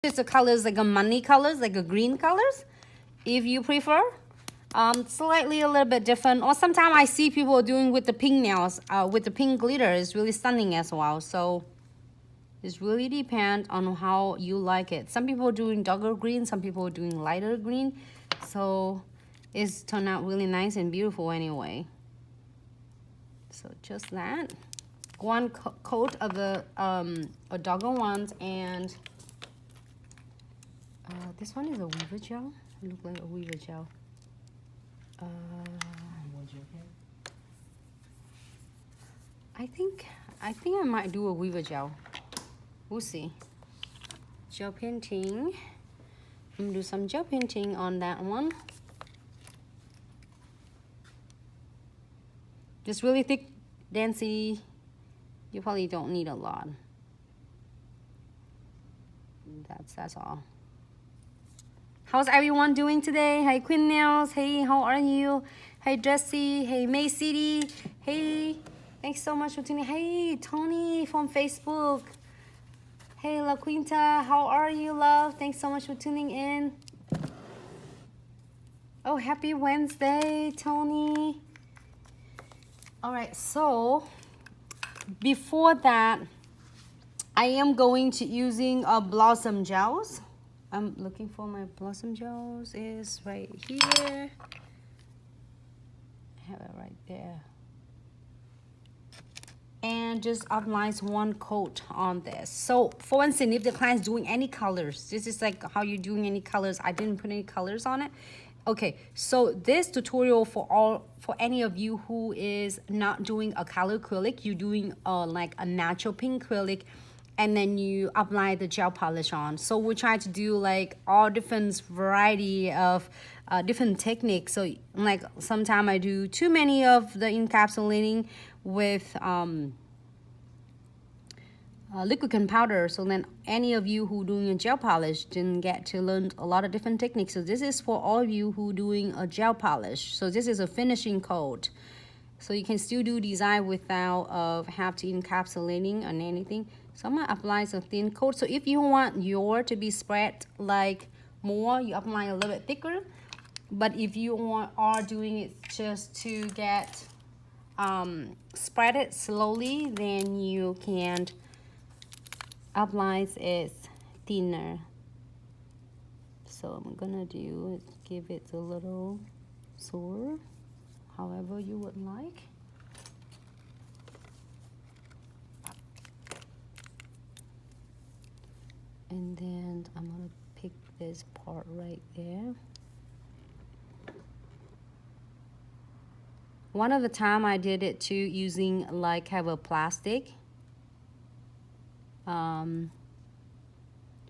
It's the colors like a money colors, like a green colors, if you prefer. Slightly a little bit different. Or sometimes I see people doing with the pink nails, with the pink glitter. It's really stunning as well. So it really depends on how you like it. Some people are doing darker green, some people are doing lighter green. So it's turned out really nice and beautiful anyway. So just that. One coat of the darker ones, and this one is a weaver gel. It looks like a weaver gel. I think I might do a weaver gel. We'll see. Gel painting. I'm gonna do some gel painting on that one. Just really thick, density. You probably don't need a lot. That's all. How's everyone doing today? Hey Queen Nails. Hey, how are you? Hey Dressy. Hey May City. Hey, thanks so much for tuning. Hey Tony from Facebook. Hey La Quinta. How are you, love? Thanks so much for tuning in. Oh, happy Wednesday, Tony. All right, so before that, I am going to using blossom gels. I'm looking for my blossom gels. Is right here. I have it right there. And just apply one coat on this. So for instance, if the client's doing any colors, this is like how you're doing any colors. I didn't put any colors on it. Okay, so this tutorial for any of you who is not doing a color acrylic, you're doing like a natural pink acrylic, and then you apply the gel polish on. So we try to do like all different variety of different techniques. So like sometimes I do too many of the encapsulating with liquid and powder, so then any of you who doing a gel polish didn't get to learn a lot of different techniques. So this is for all of you who doing a gel polish. So this is a finishing coat, so you can still do design without have to encapsulating on anything. So I'm gonna apply some thin coat. So if you want your to be spread like more, you apply a little bit thicker. But if you are doing it just to get spread it slowly, then you can apply it thinner. So I'm gonna do is give it a little swirl, however you would like. And then I'm gonna pick this part right there. One of the time I did it too using like have a plastic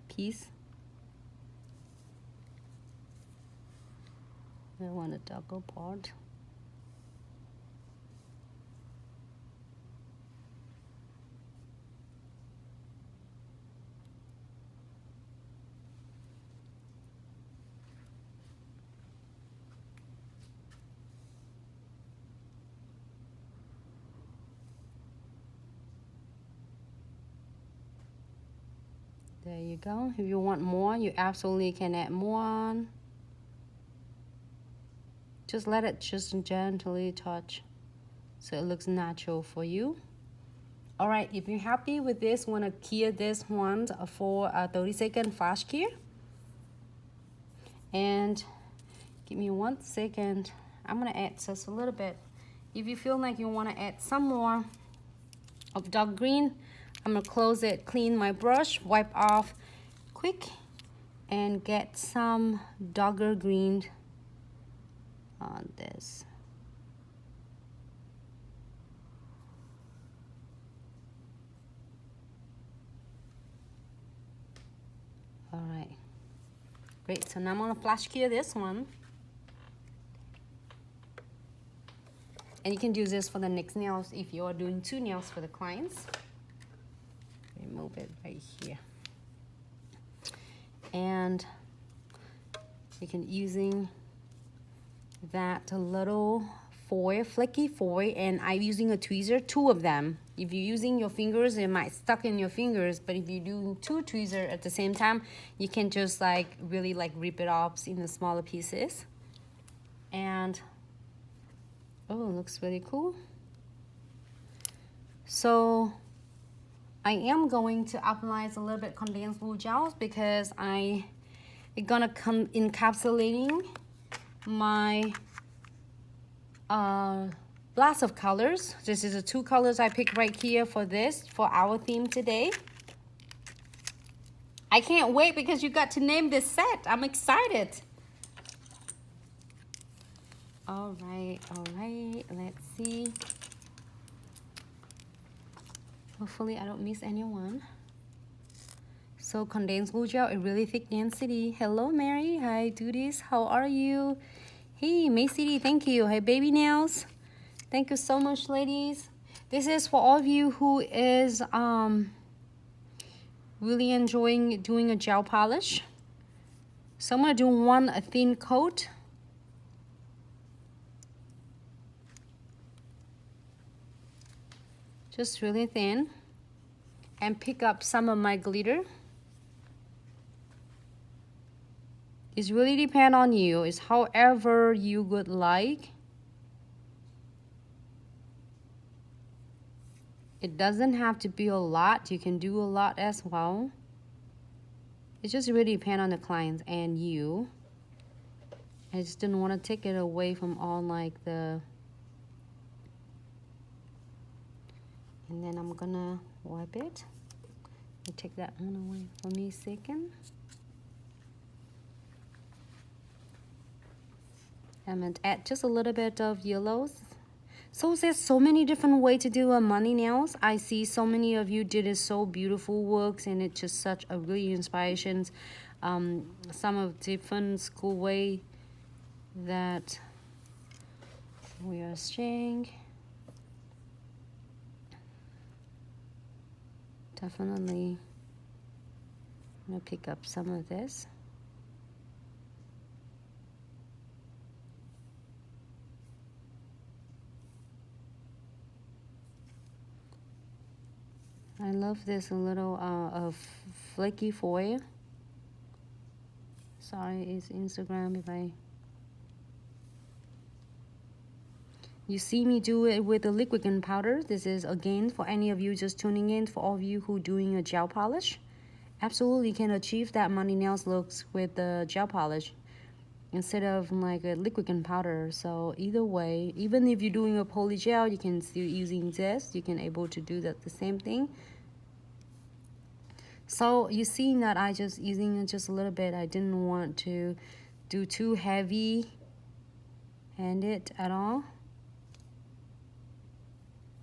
piece. I want a darker part. There you go. If you want more, you absolutely can add more. Just let it just gently touch so it looks natural for you. All right, if you're happy with this, want to cure this one for a 30-second flash cure. And give me 1 second. I'm gonna add just a little bit. If you feel like you want to add some more of dark green, I'm gonna close it, clean my brush, wipe off quick, and get some darker green on this. All right, great. So now I'm gonna flash cure this one. And you can do this for the next nails if you're doing 2 nails for the clients. Remove it right here. And you can using that little foil, flaky foil, and I'm using a tweezer, 2 of them. If you're using your fingers, it might stuck in your fingers, but if you do 2 tweezers at the same time, you can just like really like rip it off in the smaller pieces. And oh, it looks really cool. So I am going to apply a little bit condensed glue gels because I'm gonna come encapsulating my blast of colors. This is the 2 colors I picked right here for this, for our theme today. I can't wait because you got to name this set. I'm excited. All right, let's see. Hopefully I don't miss anyone. So condensed glue gel, a really thick density. Hello Mary, hi Duties, how are you? Hey Macy, thank you. Hey Baby Nails, thank you so much ladies. This is for all of you who is really enjoying doing a gel polish. So I'm gonna do one thin coat. Just really thin, and pick up some of my glitter. It's really depend on you. It's however you would like. It doesn't have to be a lot. You can do a lot as well. It just really depend on the clients and you. I just didn't want to take it away from all like the. And then I'm gonna wipe it. Let me take that one away for me a second. I'm gonna add just a little bit of yellows. So there's so many different ways to do a money nails. I see so many of you did it so beautiful works, and it's just such a really inspirations. Some of different school way that we are sharing. Definitely, I'm gonna pick up some of this. I love this little of flaky foil. Sorry, it's Instagram if I. You see me do it with the liquid gunpowder. This is again for any of you just tuning in, for all of you who doing a gel polish. Absolutely can achieve that money nails looks with the gel polish instead of like a liquid gunpowder. So either way, even if you're doing a poly gel, you can still using this. You can able to do that the same thing. So you see that I just using it just a little bit. I didn't want to do too heavy handed at all.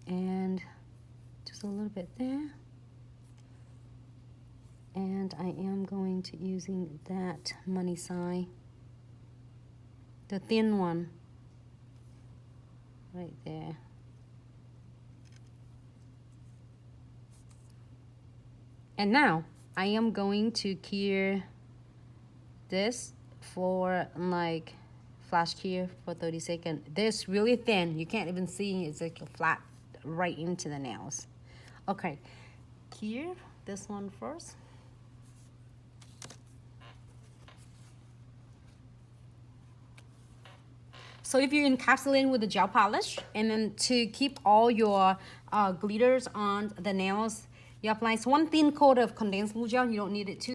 And just a little bit there. And I am going to using that money sign, the thin one, right there. And now I am going to cure this for like flash cure for 30 seconds. This really thin, you can't even see, it's like a flat right into the nails. Okay, cure this one first. So if you're encapsulating with the gel polish, and then to keep all your glitters on the nails, you apply one thin coat of condensed glue gel. You don't need it too